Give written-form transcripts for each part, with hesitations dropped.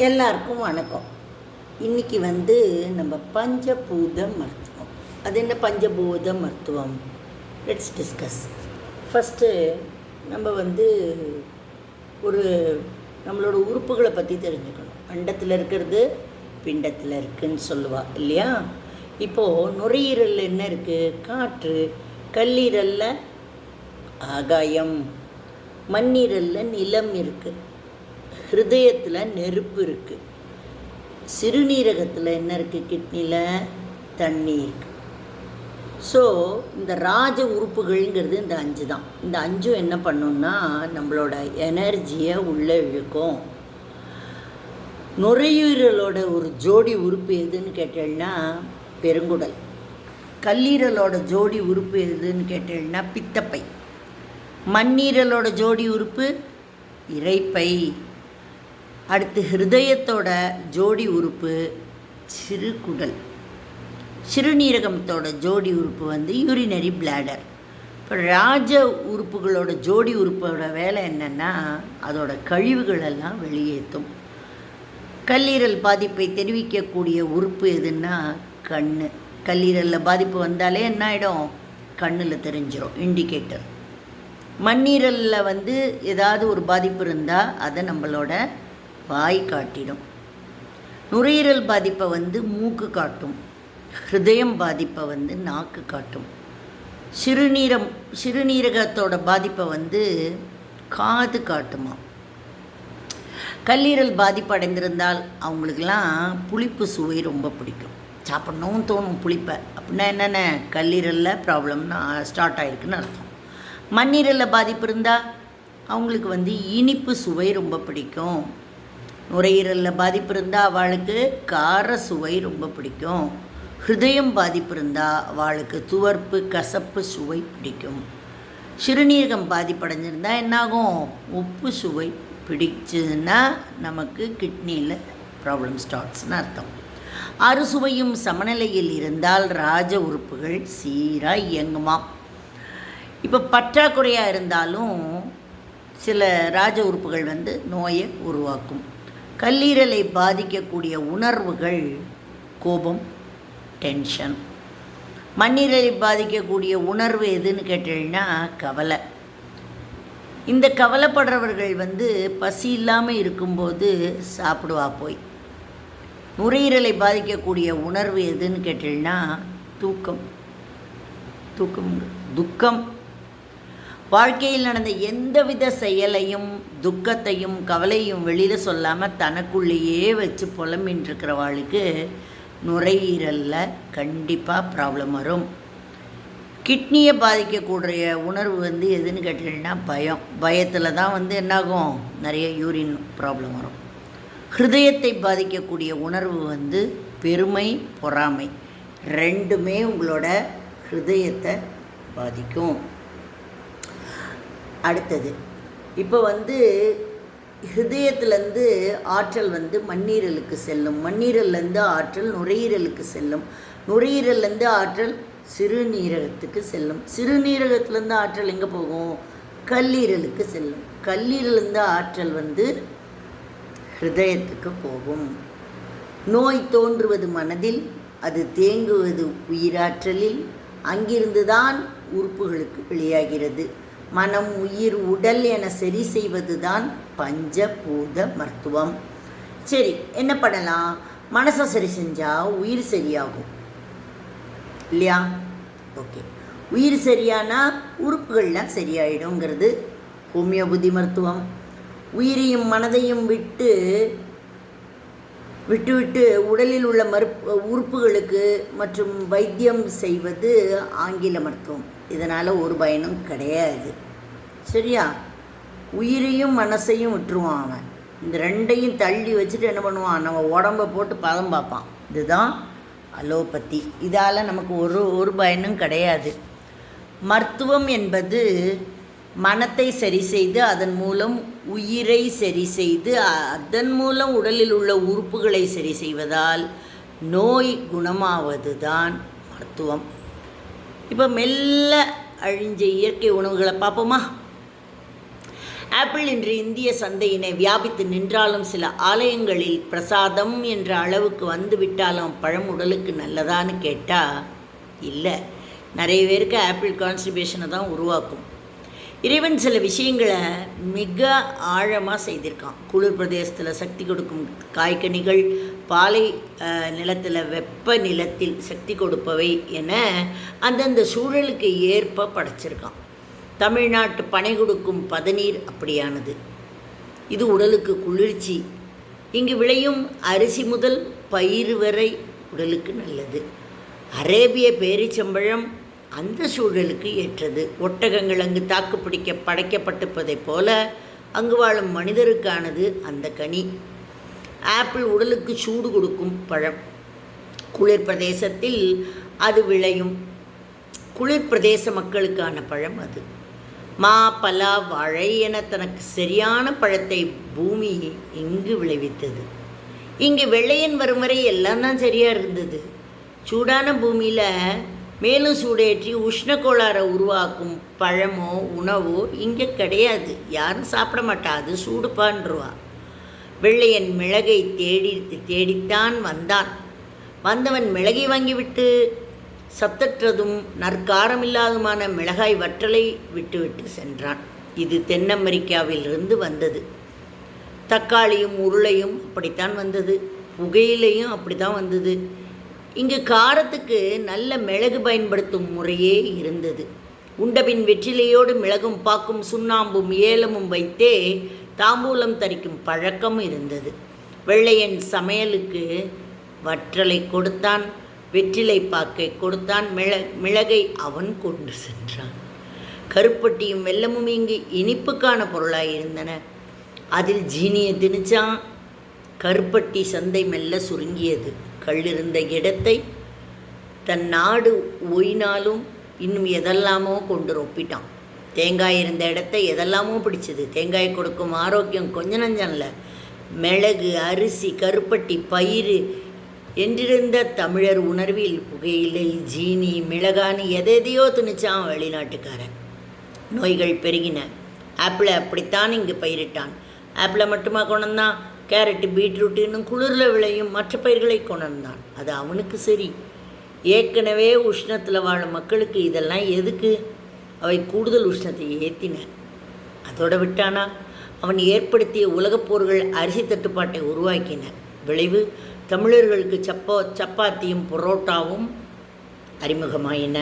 எல்லாருக்கும் வணக்கம். இன்றைக்கி நம்ம பஞ்சபூத மருத்துவம். அது என்ன பஞ்சபூத மருத்துவம்? Let's discuss. ஃபஸ்ட்டு நம்ம ஒரு நம்மளோட உறுப்புகளை பற்றி தெரிஞ்சுக்கணும். அண்டத்தில் இருக்கிறது பிண்டத்தில் இருக்குதுன்னு சொல்லுவா இல்லையா? இப்போது நுரையீரலில் என்ன இருக்குது? காற்று. கல்லீரலில் ஆகாயம். மண்ணீரலில் நிலம் இருக்குது. ஹிருதயத்தில் நெருப்பு இருக்குது. சிறுநீரகத்தில் என்ன இருக்குது? கிட்னியில் தண்ணி இருக்குது. ஸோ இந்த ராஜ உறுப்புகள்ங்கிறது இந்த 5 தான். இந்த 5 என்ன பண்ணுன்னா நம்மளோட எனர்ஜியை உள்ளே இழுக்கும். நுரையீரலோட ஒரு ஜோடி உறுப்பு எதுன்னு கேட்டேன்னா பெருங்குடல். கல்லீரலோட ஜோடி உறுப்பு எதுன்னு கேட்டேன்னா பித்தப்பை. மண்ணீரலோட ஜோடி உறுப்பு இரைப்பை. அடுத்து ஹிருதயத்தோட ஜோடி உறுப்பு சிறுகுடல். சிறுநீரகத்தோட ஜோடி உறுப்பு யூரினரி பிளாடர். இப்போ ராஜ உறுப்புகளோட ஜோடி உறுப்போட வேலை என்னென்னா அதோட கழிவுகளெல்லாம் வெளியேற்றும். கல்லீரல் பாதிப்பை தெரிவிக்கக்கூடிய உறுப்பு எதுன்னா கண். கல்லீரலில் பாதிப்பு வந்தாலே என்ன ஆகிடும்? கண்ணில் தெரிஞ்சிடும், இண்டிகேட்டர். மண்ணீரலில் ஏதாவது ஒரு பாதிப்பு இருந்தால் அதை நம்மளோட வாய் காட்டிடும். நுரையீரல் பாதிப்பை மூக்கு காட்டும். ஹிருதயம் பாதிப்பை நாக்கு காட்டும். சிறுநீரகத்தோட பாதிப்பை காது காட்டுமா. கல்லீரல் பாதிப்பு அடைந்திருந்தால் அவங்களுக்கெல்லாம் புளிப்பு சுவை ரொம்ப பிடிக்கும். சாப்பிட்ணும் தோணும் புளிப்பை. அப்படின்னா என்னென்ன? கல்லீரலில் ப்ராப்ளம்னா ஸ்டார்ட் ஆகிருக்குன்னு அர்த்தம். மண்ணீரலில் பாதிப்பு இருந்தால் அவங்களுக்கு இனிப்பு சுவை ரொம்ப பிடிக்கும். நுரையீரலில் பாதிப்பு இருந்தால் அவளுக்கு கார சுவை ரொம்ப பிடிக்கும். ஹிருதயம் பாதிப்பு இருந்தால் அவளுக்கு துவர்ப்பு கசப்பு சுவை பிடிக்கும். சிறுநீரகம் பாதிப்படைஞ்சிருந்தால் என்னாகும்? உப்பு சுவை பிடிச்சதுன்னா நமக்கு கிட்னியில் ப்ராப்ளம் ஸ்டார்ட்ஸ்னு அர்த்தம். அறுசுவையும் சமநிலையில் இருந்தால் ராஜ உறுப்புகள் சீராக இயங்குமாம். இப்போ பற்றாக்குறையாக இருந்தாலும் சில ராஜ உறுப்புகள் நோயை உருவாக்கும். கல்லீரலை பாதிக்கக்கூடிய உணர்வுகள் கோபம், டென்ஷன். மண்ணீரலை பாதிக்கக்கூடிய உணர்வு எதுன்னு கேட்டீங்கன்னா கவலை. இந்த கவலைப்படுறவர்கள் பசி இல்லாமல் இருக்கும்போது சாப்பிடுவா போய். நுரையீரலை பாதிக்கக்கூடிய உணர்வு எதுன்னு கேட்டீங்கன்னா தூக்கம். துக்கம். வாழ்க்கையில் நடந்த எந்தவித செயலையும் துக்கத்தையும் கவலையும் வெளியில் சொல்லாமல் தனக்குள்ளேயே வச்சு புலம்பின்ட்டுருக்கிறவாளுக்கு நுரையீரலில் கண்டிப்பாக ப்ராப்ளம் வரும். கிட்னியை பாதிக்கக்கூடிய உணர்வு எதுன்னு கேட்டீங்கன்னா பயம். பயத்தில் தான் என்னாகும்? நிறைய யூரின் ப்ராப்ளம் வரும். ஹிருதயத்தை பாதிக்கக்கூடிய உணர்வு பெருமை, பொறாமை. ரெண்டுமே உங்களோட ஹிருதயத்தை பாதிக்கும். அடுத்தது இப்போ ஹிருதயத்துலேருந்து ஆற்றல் மண்ணீரலுக்கு செல்லும். மண்ணீரல்லேருந்து ஆற்றல் நுரையீரலுக்கு செல்லும். நுரையீரல்லேருந்து ஆற்றல் சிறுநீரகத்துக்கு செல்லும். சிறுநீரகத்துலேருந்து ஆற்றல் எங்கே போகும்? கல்லீரலுக்கு செல்லும். கல்லீரலேருந்து ஆற்றல் ஹிருதயத்துக்கு போகும். நோய் தோன்றுவது மனதில், அது தேங்குவது உயிராற்றலில். அங்கிருந்து தான் உறுப்புகளுக்கு வெளியாகிறது. மனம், உயிர், உடல் என சரி செய்வது தான் பஞ்சபூத மருத்துவம். சரி, என்ன பண்ணலாம்? மனசை சரி செஞ்சால் உயிர் சரியாகும் இல்லையா? ஓகே, உயிர் சரியானா உறுப்புகள்லாம் சரியாயிடுங்கிறது ஹோமியோபதி மருத்துவம். உயிரையும் மனதையும் விட்டு உடலில் உள்ள உறுப்புகளுக்கு மற்றும் வைத்தியம் செய்வது ஆங்கில மருத்துவம். இதனால் ஒரு பயனும் கிடையாது. சரியா? உயிரையும் மனசையும் விட்டுருவான் அவன். இந்த ரெண்டையும் தள்ளி வச்சுட்டு என்ன பண்ணுவான்? நம்ம உடம்பை போட்டு பதம் பார்ப்பான். இதுதான் அலோபதி. இதால் நமக்கு ஒரு பயனும் கிடையாது. மருத்துவம் என்பது மனத்தை சரி செய்து அதன் மூலம் உயிரை சரி செய்து அதன் மூலம் உடலில் உள்ள உறுப்புகளை சரி செய்வதால் நோய் குணமாவது தான் மருத்துவம். இப்போ மெல்ல அழிஞ்ச இயற்கை உணவுகளை பார்ப்போமா? ஆப்பிள் இன்று இந்திய சந்தையினை வியாபித்து நின்றாலும் சில ஆலயங்களில் பிரசாதம் என்ற அளவுக்கு வந்து விட்டாலும் பழம் உடலுக்கு நல்லதான்னு கேட்டால் இல்லை. நிறைய பேருக்கு ஆப்பிள் கான்ஸ்டிபேஷனை தான் உருவாக்கும். இறைவன் சில விஷயங்களை மிக ஆழமாக செய்திருக்கான். குளிர் பிரதேசத்தில் சக்தி கொடுக்கும் காய்கனிகள், பாலை நிலத்தில் வெப்ப நிலத்தில் சக்தி கொடுப்பவை என அந்தந்த சூழலுக்கு ஏற்ப படைச்சிருக்கான். தமிழ்நாட்டு பனை கொடுக்கும் பதநீர் அப்படியானது. இது உடலுக்கு குளிர்ச்சி. இங்கு விளையும் அரிசி முதல் பயிர் வரை உடலுக்கு நல்லது. அரேபிய பேரிச்சம்பழம் அந்த சூழலுக்கு ஏற்றது. ஒட்டகங்கள் அங்கு தாக்குப்பிடிக்க படைக்கப்பட்டிருப்பதைப் போல அங்கு வாழும் மனிதருக்கானது அந்த கனி. ஆப்பிள் உடலுக்கு சூடு கொடுக்கும் பழம். குளிர் பிரதேசத்தில் அது விளையும். குளிர் பிரதேச மக்களுக்கான பழம் அது. மா, பலா, வாழை என தனக்கு சரியான பழத்தை பூமி இங்கு விளைவித்தது. இங்கு வெள்ளையன் வரும் வரை எல்லாம் தான் சரியாக இருந்தது. சூடான பூமியில் மேலும் சூடேற்றி உஷ்ண கோளாறை உருவாக்கும் பழமோ உணவோ இங்கே கிடையாது. யாரும் சாப்பிட மாட்டா. அது சூடுப்பான்றுவா. வெள்ளையன் மிளகை தேடித்தான் வந்தான். வந்தவன் மிளகை வாங்கிவிட்டு சத்தற்றதும் நற்காரமில்லாதுமான மிளகாய் வற்றலை விட்டுவிட்டு சென்றான். இது தென் அமெரிக்காவிலிருந்து வந்தது. தக்காளியும் உருளையும் அப்படித்தான் வந்தது. புகையிலையும் அப்படி தான் வந்தது. இங்கு காரத்துக்கு நல்ல மிளகு பயன்படுத்தும் முறையே இருந்தது. உண்டபின் வெற்றிலையோடு மிளகும் பாக்கும் சுண்ணாம்பும் ஏலமும் வைத்தே தாம்பூலம் தரிக்கும் பழக்கம் இருந்தது. வெள்ளையன் சமையலுக்கு வற்றலை கொடுத்தான், வெற்றிலை பாக்கை கொடுத்தான், மிளகை அவன் கொண்டு சென்றான். கருப்பட்டியும் வெல்லமும் இங்கு இனிப்புக்கான பொருளாக இருந்தன. அதில் ஜீனியை திணிச்சான். கருப்பட்டி சந்தை மெல்ல சுருங்கியது. கள்ளிருந்த இடத்தை தன் நாடு ஓயினாலும் இன்னும் எதெல்லாமோ கொண்டு ரொப்பிட்டான். தேங்காய் இருந்த இடத்தை எதெல்லாமோ பிடிச்சது. தேங்காய் கொடுக்கும் ஆரோக்கியம் கொஞ்ச நஞ்சம்ல. மிளகு, அரிசி, கருப்பட்டி, பயிறு என்றிருந்த தமிழர் உணர்வில் புகையிலை, ஜீனி, மிளகான்னு எதையோ திணிச்சான் வெளிநாட்டுக்காரன். நோய்கள் பெருகின. ஆப்பிளை அப்படித்தான் இங்கு பயிரிட்டான். ஆப்பிளை மட்டுமா கொண்டான்? கேரட்டு, பீட்ரூட்டு இன்னும் குளிரில் விளையும் மற்ற பயிர்களை கொண்டான். அது அவனுக்கு சரி. ஏற்கனவே உஷ்ணத்தில் வாழும் மக்களுக்கு இதெல்லாம் எதுக்கு? அவை கூடுதல் உஷ்ணத்தை ஏற்றின. அதோடு விட்டானா? அவன் ஏற்படுத்திய உலகப் போர்கள் அரிசி தட்டுப்பாட்டை உருவாக்கின. விளைவு தமிழர்களுக்கு சப்பாத்தியும் புரோட்டாவும் அறிமுகமாயின.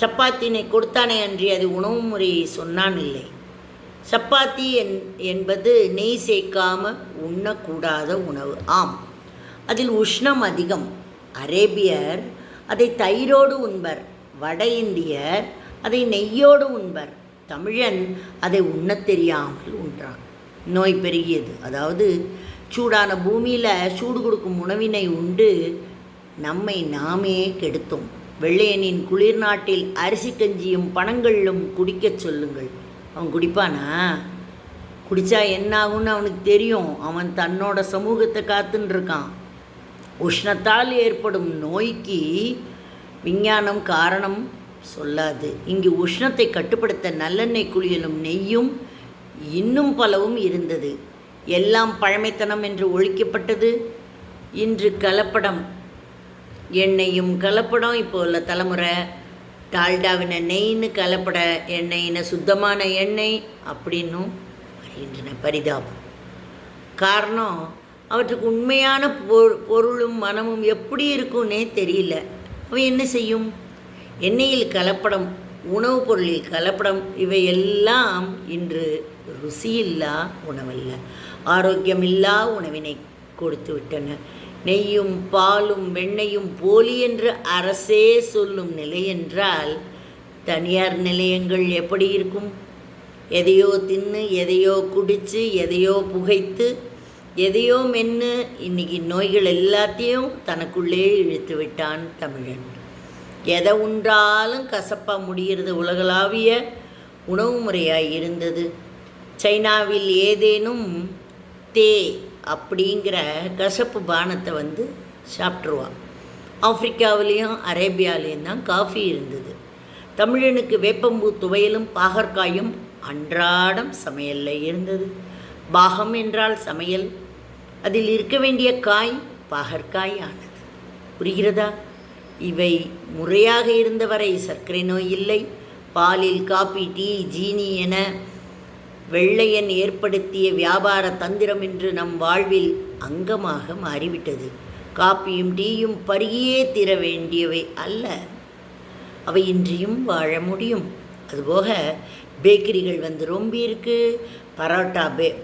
சப்பாத்தினை கொடுத்தானே அன்றி அது உணவு முறையை சொன்னான் இல்லை. சப்பாத்தி என்பது நெய் சேர்க்காமல் உண்ணக்கூடாத உணவு. ஆம், அதில் உஷ்ணம் அதிகம். அரேபியர் அதை தயிரோடு உண்பர். வட இந்தியர் அதை நெய்யோடு உண்பர். தமிழன் அதை உண்ணத் தெரியாமல் உண்றான். நோய் பெருகியது. அதாவது சூடான பூமியில் சூடு கொடுக்கும் உணவினை உண்டு நம்மை நாமே கெடுத்தோம். வெள்ளையனின் குளிர் நாட்டில் அரிசி கஞ்சியும் பனங்களும் குடிக்கச் சொல்லுங்கள். அவன் குடிப்பானா? குடித்தா என்னாகும்னு அவனுக்கு தெரியும். அவன் தன்னோட சமூகத்தை காத்துன்னு இருக்கான். உஷ்ணத்தால் ஏற்படும் நோய்க்கு விஞ்ஞானம் காரணம் சொல்லாது. இங்கு உஷ்ணத்தை கட்டுப்படுத்த நல்லெண்ணெய் குளியலும் நெய்யும் இன்னும் பலவும் இருந்தது. எல்லாம் பழமைத்தனம் என்று ஒழிக்கப்பட்டது. இன்று கலப்படம், எண்ணெயும் கலப்படம். இப்போ உள்ள தலைமுறை டால்டாவின நெய்ன்னு கலப்பட எண்ணெயின சுத்தமான எண்ணெய் அப்படின்னும் வருகின்றன. பரிதாபம். காரணம், அவற்றுக்கு உண்மையான பொருளும் மனமும் எப்படி இருக்குன்னே தெரியல. அவை என்ன செய்யும்? எண்ணெயில் கலப்படம், உணவுப் பொருளில் கலப்படம், இவையெல்லாம் இன்று ருசியில்லா உணவல்ல, ஆரோக்கியமில்லா உணவினை கொடுத்து விட்டன. நெய்யும் பாலும் வெண்ணையும் போலி என்று அரசே சொல்லும் நிலை என்றால் தனியார் நிலையங்கள் எப்படி இருக்கும்? எதையோ தின்னு, எதையோ குடித்து, எதையோ புகைத்து, எதையோ மென்று இன்றைக்கி நோய்கள் எல்லாத்தையும் தனக்குள்ளே இழுத்து விட்டான் தமிழன். எதை உண்டாலும் கசப்பாக முடிகிறது உலகளாவிய உணவு முறையாக இருந்தது. சைனாவில் ஏதேனும் தே அப்படிங்கிற கசப்பு பானத்தை சாப்பிட்ருவான். ஆப்பிரிக்காவிலையும் அரேபியாவிலையும் தான் காஃபி இருந்தது. தமிழனுக்கு வேப்பம்பூ துவையலும் பாகற்காயும் அன்றாடம் சமையலில் இருந்தது. பாகம் என்றால் சமையல், அதில் இருக்க வேண்டிய காய் பாகற்காய் ஆனது. புரிகிறதா? இவை முறையாக இருந்தவரை சர்க்கரை நோய் இல்லை. பாலில் காப்பி, டீ, ஜீனி என வெள்ளையன் ஏற்படுத்திய வியாபார தந்திரம் இன்று நம் வாழ்வில் அங்கமாக மாறிவிட்டது. காப்பியும் டீயும் பருகியே தீர வேண்டியவை அல்ல, அவை இன்றியும் வாழ முடியும். அதுபோக பேக்கரிகள் வந்து ரொம்ப இருக்குது.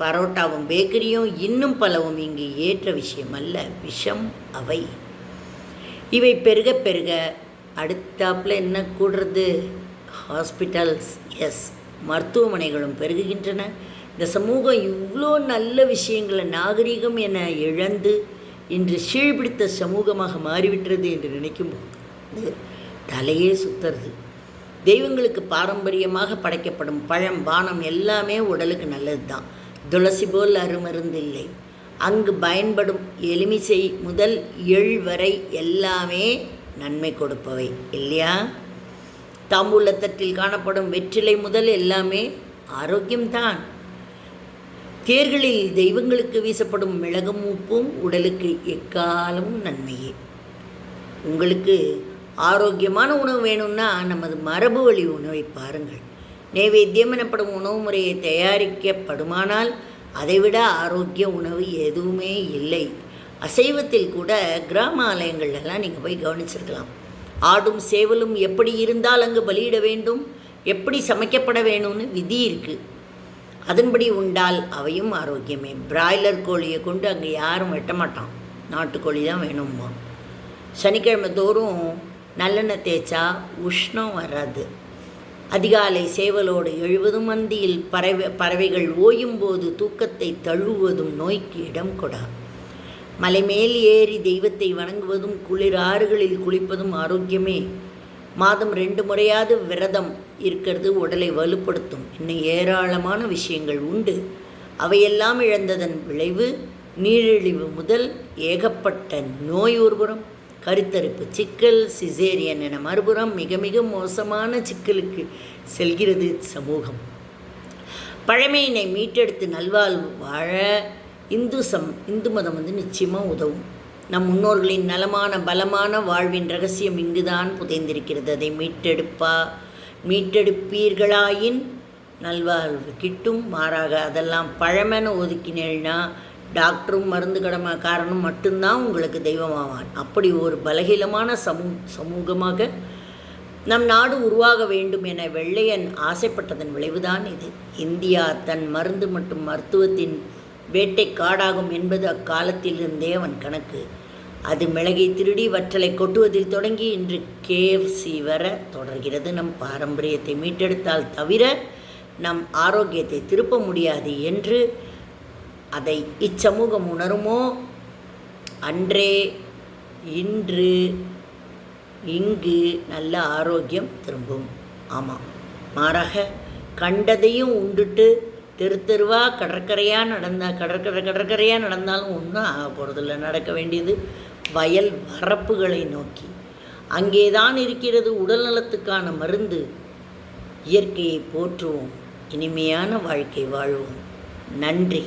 பரோட்டாவும் பேக்கரியும் இன்னும் பலவும் இங்கு ஏற்ற விஷயம் அல்ல, விஷம் அவை. இவை பெருக பெருக அடுத்தாப்பில் என்ன கூடுறது? ஹாஸ்பிட்டல்ஸ், எஸ், மருத்துவமனைகளும் பெருகுகின்றன. இந்த சமூகம் இவ்வளோ நல்ல விஷயங்களை நாகரிகம் என இழந்து இன்று சீழ்பிடித்த சமூகமாக மாறிவிட்டது என்று நினைக்கும்போது தலையே சுத்துறது. தெய்வங்களுக்கு பாரம்பரியமாக படைக்கப்படும் பழம், பானம் எல்லாமே உடலுக்கு நல்லது தான். துளசி போல் அருமருந்து இல்லை. அங்கு பயன்படும் எலுமிச்சை முதல் எள் வரை எல்லாமே நன்மை கொடுப்பவை இல்லையா? தாம்பூலத்தட்டில் காணப்படும் வெற்றிலை முதல் எல்லாமே ஆரோக்கியம்தான். தேர்களில் தெய்வங்களுக்கு வீசப்படும் மிளகும் உப்பும் உடலுக்கு எக்காலமும் நன்மையே. உங்களுக்கு ஆரோக்கியமான உணவு வேணும்னா நமது மரபு வழி உணவை பாருங்கள். நைவேத்தியம் எனப்படும் உணவு முறையை தயாரிக்கப்படுமானால் அதைவிட ஆரோக்கிய உணவு எதுவுமே இல்லை. அசைவத்தில் கூட கிராம ஆலயங்கள்லாம் நீங்கள் போய் கவனிச்சிருக்கலாம். ஆடும் சேவலும் எப்படி இருந்தால் அங்கு பலியிட வேண்டும், எப்படி சமைக்கப்பட வேணும்னு விதி இருக்குது. அதன்படி உண்டால் அவையும் ஆரோக்கியமே. பிராய்லர் கோழியை கொண்டு அங்கே யாரும் வெட்ட மாட்டான், நாட்டுக்கோழி தான் வேணுமா. சனிக்கிழமை தோறும் நல்லெண்ணெய் தேய்ச்சா உஷ்ணம் வராது. அதிகாலை சேவலோடு எழுவதும் மந்தியில் பறவைகள் ஓயும்போது தூக்கத்தை தழுவுவதும் நோய்க்கு இடம் கொடா. மலைமேல் ஏறி தெய்வத்தை வணங்குவதும் குளிர் ஆறுகளில் குளிப்பதும் ஆரோக்கியமே. மாதம் 2 முறையாவது விரதம் இருக்கிறது உடலை வலுப்படுத்தும். இன்னும் ஏராளமான விஷயங்கள் உண்டு. அவையெல்லாம் இழந்ததன் விளைவு நீரிழிவு முதல் ஏகப்பட்ட நோய் ஒருபுறம், கருத்தரிப்பு சிக்கல், சிசேரியன் என மறுபுறம் மிக மிக மோசமான சிக்கலுக்கு செல்கிறது சமூகம். பழமையினை மீட்டெடுத்து நல்வாழ்வு வாழ இந்து மதம் நிச்சயமாக உதவும். நம் முன்னோர்களின் நலமான பலமான வாழ்வின் ரகசியம் இங்குதான் புதைந்திருக்கிறது. அதை மீட்டெடுப்பீர்களாயின் நல்வாழ்வு கிட்டும். மாறாக அதெல்லாம் பழமென ஒதுக்கினேன்னா டாக்டரும் மருந்து காரணம் மட்டும்தான் உங்களுக்கு தெய்வமாவான். அப்படி ஒரு பலகீனமான சமூகமாக நம் நாடு உருவாக வேண்டும் என வெள்ளையன் ஆசைப்பட்டதன் விளைவுதான் இது. இந்தியா தன் மருந்து மற்றும் மருத்துவத்தின் வேட்டை காடாகும் என்பது அக்காலத்திலிருந்தே அவன் கணக்கு. அது மிளகை திருடி வற்றலை கொட்டுவதில் தொடங்கி இன்று KFC வர தொடர்கிறது. நம் பாரம்பரியத்தை மீட்டெடுத்தால் தவிர நம் ஆரோக்கியத்தை திருப்ப முடியாது என்று அதை இச்சமூகம் உணருமோ அன்றே இன்று இங்கு நல்ல ஆரோக்கியம் திரும்பும். ஆமாம், மாறாக கண்டதையும் உண்டுட்டு தெருவாக கடற்கரையாக நடந்தாலும் ஒன்றும் ஆக போகிறதில்ல. நடக்க வேண்டியது வயல் வரப்புகளை நோக்கி. அங்கேதான் இருக்கிறது உடல் நலத்துக்கான மருந்து. இயற்கையை போற்றுவோம், இனிமையான வாழ்க்கை வாழ்வோம். நன்றி.